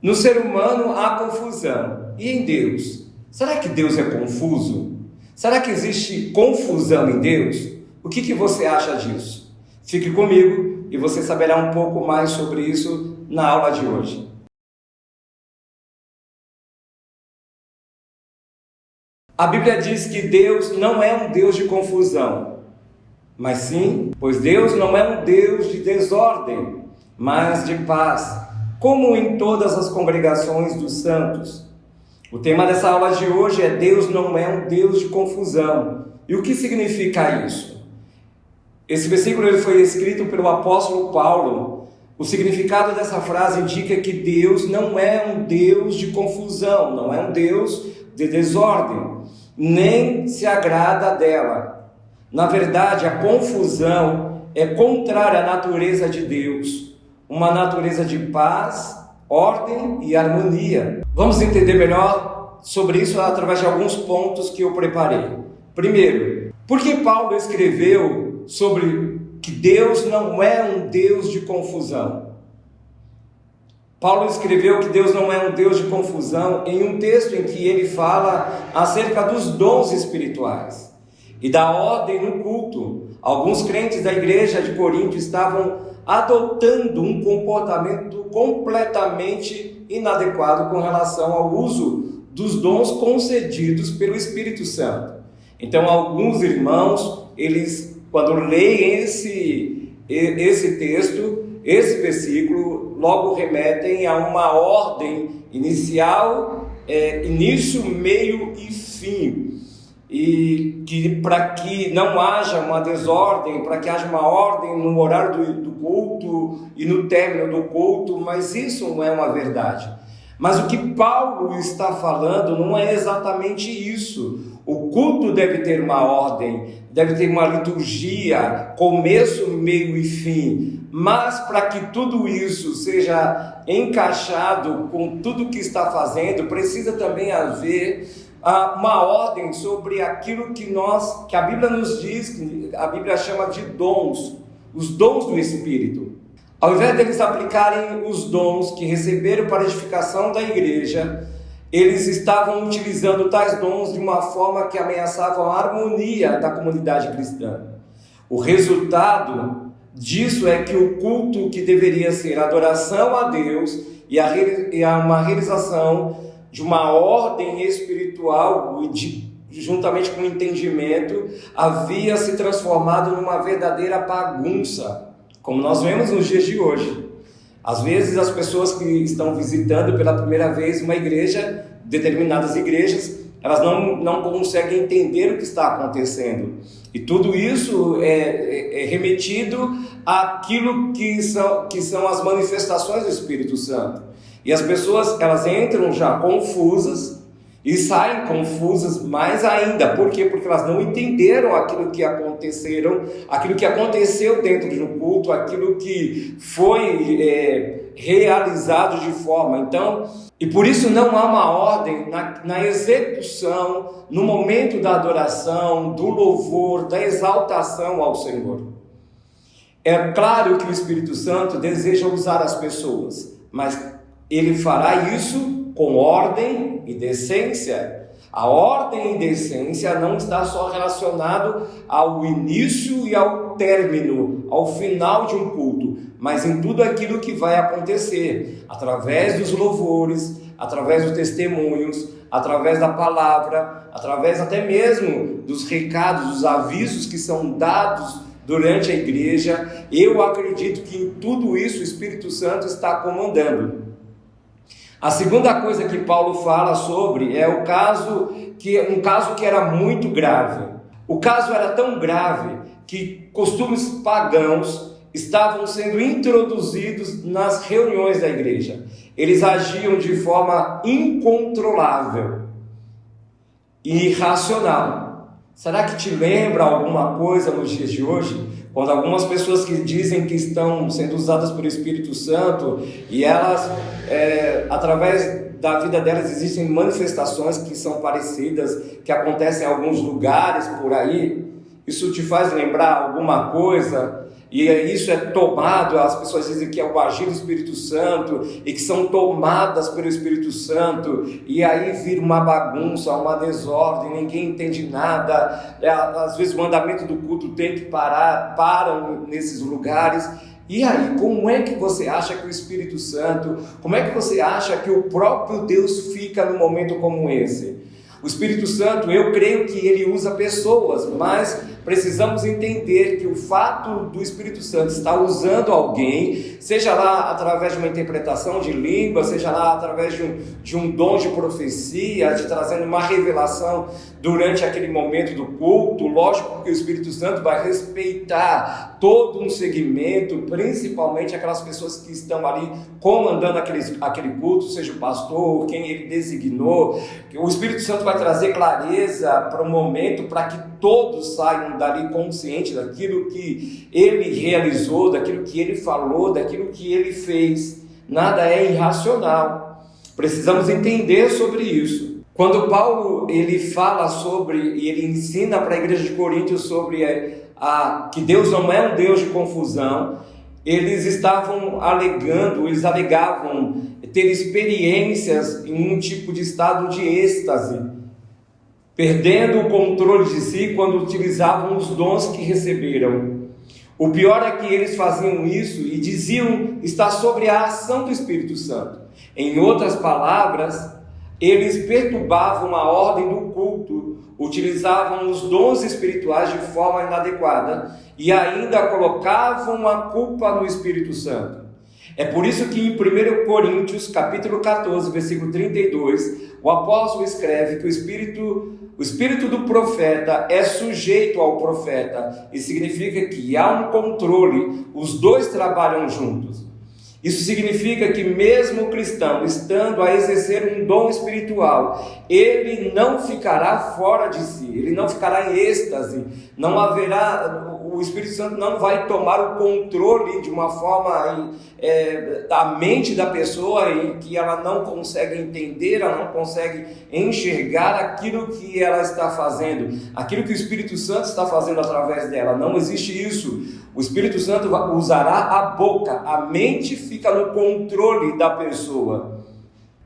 No ser humano há confusão. E em Deus? Será que Deus é confuso? Será que existe confusão em Deus? O que você acha disso? Fique comigo e você saberá um pouco mais sobre isso na aula de hoje. A Bíblia diz que Deus não é um Deus de confusão, mas sim, pois Deus não é um Deus de desordem, mas de paz, como em todas as congregações dos santos. O tema dessa aula de hoje é Deus não é um Deus de confusão. E o que significa isso? Esse versículo ele foi escrito pelo apóstolo Paulo. O significado dessa frase indica que Deus não é um Deus de confusão, não é um Deus de desordem, nem se agrada dela. Na verdade, a confusão é contrária à natureza de Deus, uma natureza de paz, ordem e harmonia. Vamos entender melhor sobre isso através de alguns pontos que eu preparei. Primeiro, por que Paulo escreveu sobre que Deus não é um Deus de confusão? Paulo escreveu que Deus não é um Deus de confusão em um texto em que ele fala acerca dos dons espirituais e da ordem no culto. Alguns crentes da igreja de Corinto estavam adotando um comportamento completamente inadequado com relação ao uso dos dons concedidos pelo Espírito Santo. Então, alguns irmãos, eles, quando leem esse texto, esse versículo, logo remetem a uma ordem inicial, início, meio e fim. E que para que não haja uma desordem, para que haja uma ordem no horário do culto e no término do culto, mas isso não é uma verdade. Mas o que Paulo está falando não é exatamente isso. O culto deve ter uma ordem, deve ter uma liturgia, começo, meio e fim. Mas para que tudo isso seja encaixado com tudo que está fazendo, precisa também haver uma ordem sobre aquilo que a Bíblia nos diz, que a Bíblia chama de dons, os dons do Espírito. Ao invés deles aplicarem os dons que receberam para a edificação da igreja, eles estavam utilizando tais dons de uma forma que ameaçavam a harmonia da comunidade cristã. O resultado disso é que o culto que deveria ser adoração a Deus e uma realização de uma ordem espiritual, juntamente com o entendimento, havia se transformado numa verdadeira bagunça, como nós vemos nos dias de hoje. Às vezes as pessoas que estão visitando pela primeira vez uma igreja, determinadas igrejas, elas não conseguem entender o que está acontecendo. E tudo isso é remetido àquilo que são as manifestações do Espírito Santo. E as pessoas, elas entram já confusas e saem confusas mais ainda. Por quê? Porque elas não entenderam aquilo que aconteceu dentro de um culto, aquilo que foi realizado de forma. Então, e por isso não há uma ordem na execução, no momento da adoração, do louvor, da exaltação ao Senhor. É claro que o Espírito Santo deseja usar as pessoas, mas ele fará isso com ordem e decência. A ordem e decência não está só relacionado ao início e ao término, ao final de um culto, mas em tudo aquilo que vai acontecer, através dos louvores, através dos testemunhos, através da palavra, através até mesmo dos recados, dos avisos que são dados durante a igreja. Eu acredito que em tudo isso o Espírito Santo está comandando. A segunda coisa que Paulo fala sobre é um caso que era muito grave. O caso era tão grave que costumes pagãos estavam sendo introduzidos nas reuniões da igreja. Eles agiam de forma incontrolável e irracional. Será que te lembra alguma coisa nos dias de hoje? Quando algumas pessoas que dizem que estão sendo usadas pelo Espírito Santo e elas, através da vida delas, existem manifestações que são parecidas, que acontecem em alguns lugares por aí, isso te faz lembrar alguma coisa? e isso é tomado, as pessoas dizem que é o agir do Espírito Santo, e que são tomadas pelo Espírito Santo, e aí vira uma bagunça, uma desordem, ninguém entende nada, às vezes o mandamento do culto tem que param nesses lugares. E aí, como é que você acha que o Espírito Santo, como é que você acha que o próprio Deus fica num momento como esse? O Espírito Santo, eu creio que ele usa pessoas, mas precisamos entender que o fato do Espírito Santo estar usando alguém, seja lá através de uma interpretação de língua, seja lá através de um dom de profecia, de trazendo uma revelação durante aquele momento do culto, lógico que o Espírito Santo vai respeitar todo um segmento, principalmente aquelas pessoas que estão ali comandando aquele culto, seja o pastor, quem ele designou. O Espírito Santo vai trazer clareza para o momento, para que todos saiam dali conscientes daquilo que ele realizou, daquilo que ele falou, daquilo que ele fez. Nada é irracional. Precisamos entender sobre isso. Quando Paulo ele fala sobre, e ele ensina para a igreja de Coríntios sobre que Deus não é um Deus de confusão, eles alegavam ter experiências em um tipo de estado de êxtase, perdendo o controle de si quando utilizavam os dons que receberam. O pior é que eles faziam isso e diziam estar sobre a ação do Espírito Santo. Em outras palavras, eles perturbavam a ordem do culto, utilizavam os dons espirituais de forma inadequada e ainda colocavam a culpa no Espírito Santo. É por isso que em 1 Coríntios, capítulo 14, versículo 32, o apóstolo escreve que o espírito do profeta é sujeito ao profeta, e significa que há um controle, os dois trabalham juntos. Isso significa que mesmo o cristão estando a exercer um dom espiritual, ele não ficará fora de si, ele não ficará em êxtase, não haverá, o Espírito Santo não vai tomar o controle de uma forma da mente da pessoa em que ela não consegue entender, ela não consegue enxergar aquilo que ela está fazendo, aquilo que o Espírito Santo está fazendo através dela. Não existe isso. O Espírito Santo usará a boca, a mente fica no controle da pessoa.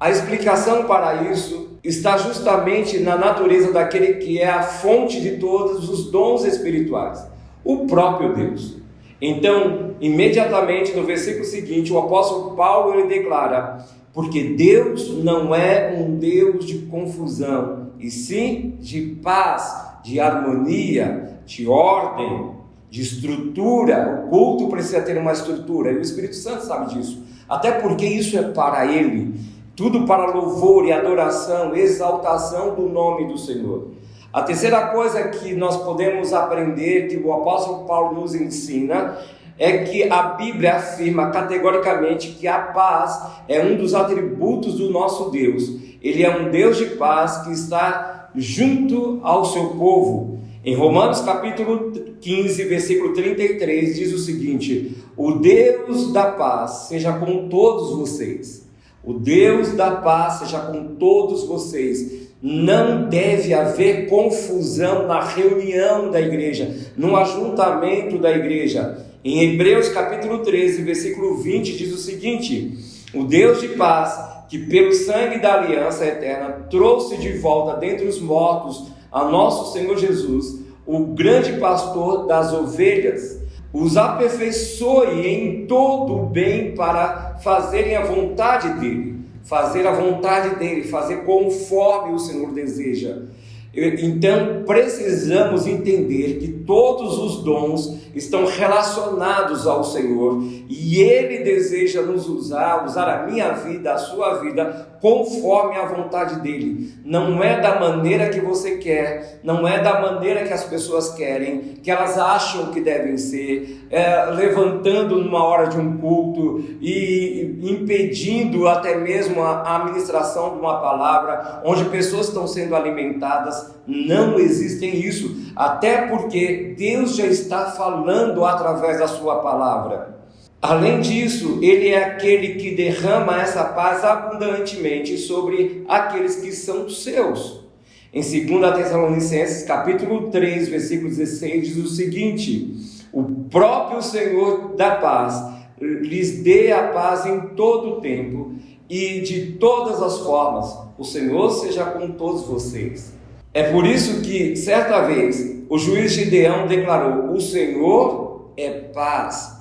A explicação para isso está justamente na natureza daquele que é a fonte de todos os dons espirituais, o próprio Deus. Então, imediatamente no versículo seguinte, o apóstolo Paulo ele declara: porque Deus não é um Deus de confusão, e sim de paz, de harmonia, de ordem, de estrutura. O culto precisa ter uma estrutura, e o Espírito Santo sabe disso, até porque isso é para Ele, tudo para louvor e adoração, exaltação do nome do Senhor. A terceira coisa que nós podemos aprender, que o apóstolo Paulo nos ensina, é que a Bíblia afirma categoricamente que a paz é um dos atributos do nosso Deus. Ele é um Deus de paz que está junto ao seu povo. Em Romanos capítulo 15, versículo 33, diz o seguinte: o Deus da paz seja com todos vocês. O Deus da paz seja com todos vocês. Não deve haver confusão na reunião da igreja, no ajuntamento da igreja. Em Hebreus capítulo 13, versículo 20, diz o seguinte: o Deus de paz, que pelo sangue da aliança eterna trouxe de volta dentre os mortos a nosso Senhor Jesus, o grande pastor das ovelhas, os aperfeiçoe em todo o bem para fazerem a vontade dele, fazer a vontade dele, fazer conforme o Senhor deseja. Então precisamos entender que todos os dons estão relacionados ao Senhor, e Ele deseja nos usar a minha vida, a sua vida, conforme a vontade dEle. Não é da maneira que você quer, não é da maneira que as pessoas querem, que elas acham que devem ser, levantando numa hora de um culto e impedindo até mesmo a administração de uma palavra, onde pessoas estão sendo alimentadas. Não existem isso, até porque Deus já está falando através da sua palavra. Além disso, Ele é aquele que derrama essa paz abundantemente sobre aqueles que são seus. Em 2 Tessalonicenses capítulo 3, versículo 16, diz o seguinte: o próprio Senhor da paz lhes dê a paz em todo o tempo e de todas as formas. O Senhor seja com todos vocês. É por isso que, certa vez, o juiz Gideão declarou: o Senhor é paz.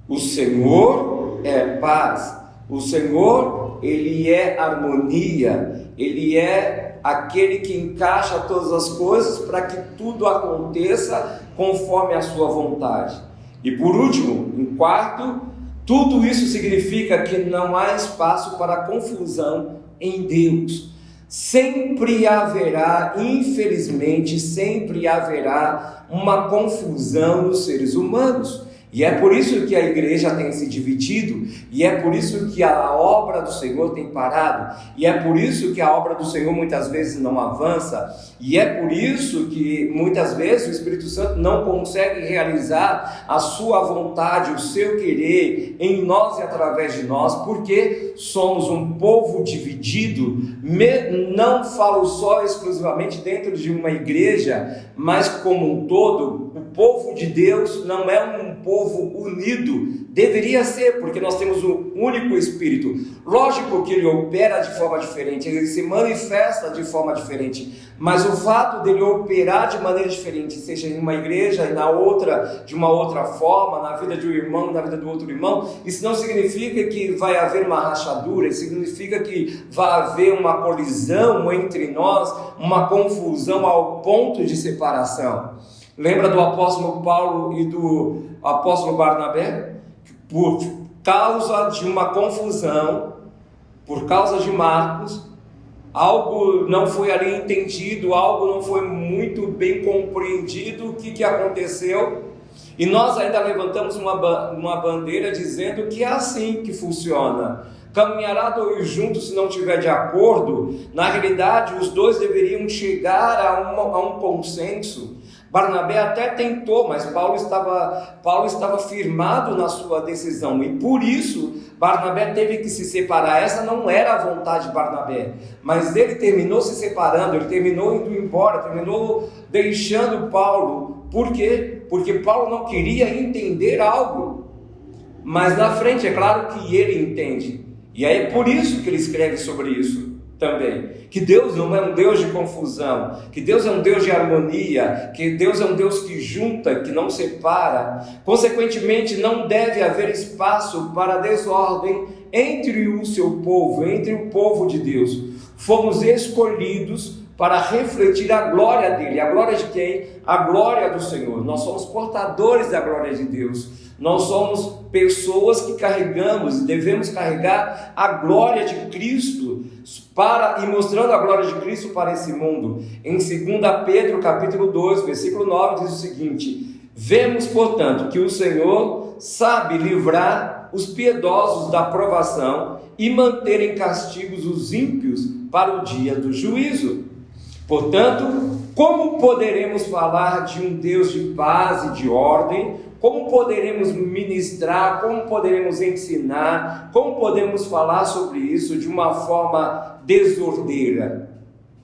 O Senhor é paz. O Senhor, Ele é harmonia. Ele é aquele que encaixa todas as coisas para que tudo aconteça conforme a sua vontade. E por último, em quarto, tudo isso significa que não há espaço para confusão em Deus. Sempre haverá, infelizmente, sempre haverá uma confusão nos seres humanos. E é por isso que a igreja tem se dividido, e é por isso que a obra do Senhor tem parado, e é por isso que a obra do Senhor muitas vezes não avança, e é por isso que muitas vezes o Espírito Santo não consegue realizar a sua vontade, o seu querer em nós e através de nós, porque somos um povo dividido. Não falo só exclusivamente dentro de uma igreja, mas como um todo. O povo de Deus não é um povo unido, deveria ser, porque nós temos um único Espírito. Lógico que ele opera de forma diferente, ele se manifesta de forma diferente, mas o fato dele operar de maneira diferente, seja em uma igreja e na outra de uma outra forma, na vida de um irmão, na vida do outro irmão, isso não significa que vai haver uma rachadura, isso significa que vai haver uma colisão entre nós, uma confusão ao ponto de separação. Lembra do apóstolo Paulo e do apóstolo Barnabé? Por causa de uma confusão, por causa de Marcos, algo não foi ali entendido, algo não foi muito bem compreendido. O que aconteceu? E nós ainda levantamos uma bandeira dizendo que é assim que funciona. Caminhará dois juntos se não tiver de acordo? Na realidade, os dois deveriam chegar a um consenso. Barnabé até tentou, mas Paulo estava firmado na sua decisão, e por isso Barnabé teve que se separar. Essa não era a vontade de Barnabé, mas ele terminou se separando, ele terminou indo embora, terminou deixando Paulo. Por quê? Porque Paulo não queria entender algo, mas na frente é claro que ele entende, e é por isso que ele escreve sobre isso também, que Deus não é um Deus de confusão, que Deus é um Deus de harmonia, que Deus é um Deus que junta, que não separa. Consequentemente, não deve haver espaço para desordem entre o seu povo, entre o povo de Deus. Fomos escolhidos para refletir a glória dele. A glória de quem? A glória do Senhor. Nós somos portadores da glória de Deus. Nós somos pessoas que carregamos e devemos carregar a glória de Cristo e mostrando a glória de Cristo para esse mundo. Em 2 Pedro capítulo 2, versículo 9 diz o seguinte: vemos, portanto, que o Senhor sabe livrar os piedosos da provação e manter em castigos os ímpios para o dia do juízo. Portanto, como poderemos falar de um Deus de paz e de ordem? Como poderemos ministrar? Como poderemos ensinar? Como podemos falar sobre isso de uma forma desordeira?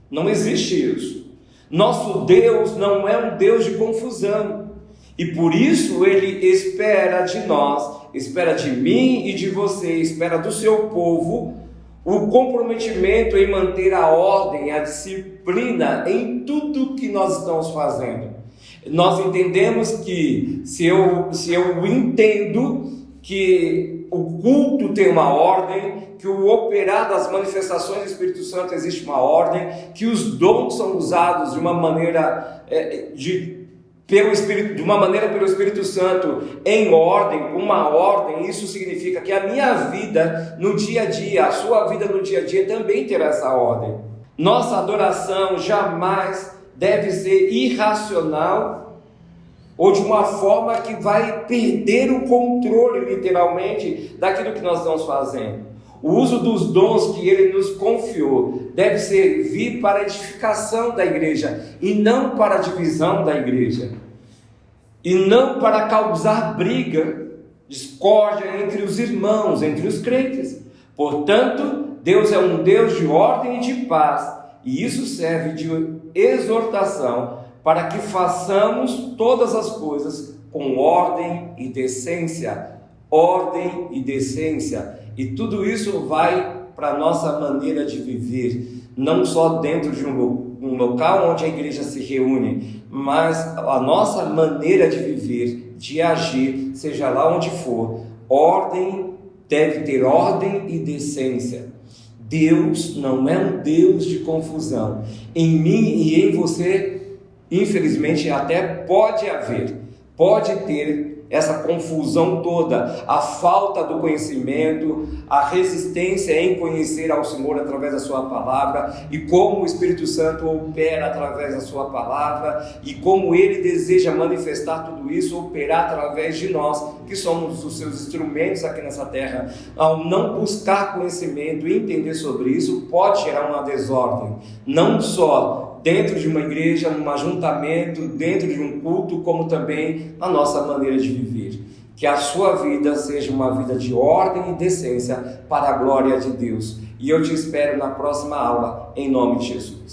Não existe isso. Nosso Deus não é um Deus de confusão, e por isso Ele espera de nós, espera de mim e de você, espera do seu povo, o comprometimento em manter a ordem, a disciplina em tudo que nós estamos fazendo. Nós entendemos que se eu entendo que o culto tem uma ordem, que o operar das manifestações do Espírito Santo existe uma ordem, que os dons são usados de uma maneira pelo Espírito Santo em ordem, com uma ordem, isso significa que a minha vida no dia a dia, a sua vida no dia a dia também terá essa ordem. Nossa adoração jamais deve ser irracional ou de uma forma que vai perder o controle, literalmente, daquilo que nós estamos fazendo. O uso dos dons que Ele nos confiou deve servir para a edificação da igreja e não para a divisão da igreja, e não para causar briga, discórdia entre os irmãos, entre os crentes. Portanto, Deus é um Deus de ordem e de paz, e isso serve de exortação para que façamos todas as coisas com ordem e decência. Ordem e decência. E tudo isso vai para a nossa maneira de viver, não só dentro de um local onde a igreja se reúne, mas a nossa maneira de viver, de agir, seja lá onde for. Ordem deve ter ordem e decência. Deus não é um Deus de confusão. Em mim e em você, infelizmente, até pode ter essa confusão toda, a falta do conhecimento, a resistência em conhecer ao Senhor através da sua palavra, e como o Espírito Santo opera através da sua palavra, e como Ele deseja manifestar tudo isso, operar através de nós, que somos os seus instrumentos aqui nessa terra. Ao não buscar conhecimento e entender sobre isso, pode gerar uma desordem, não só dentro de uma igreja, um ajuntamento, dentro de um culto, como também na nossa maneira de viver. Que a sua vida seja uma vida de ordem e decência para a glória de Deus. E eu te espero na próxima aula, em nome de Jesus.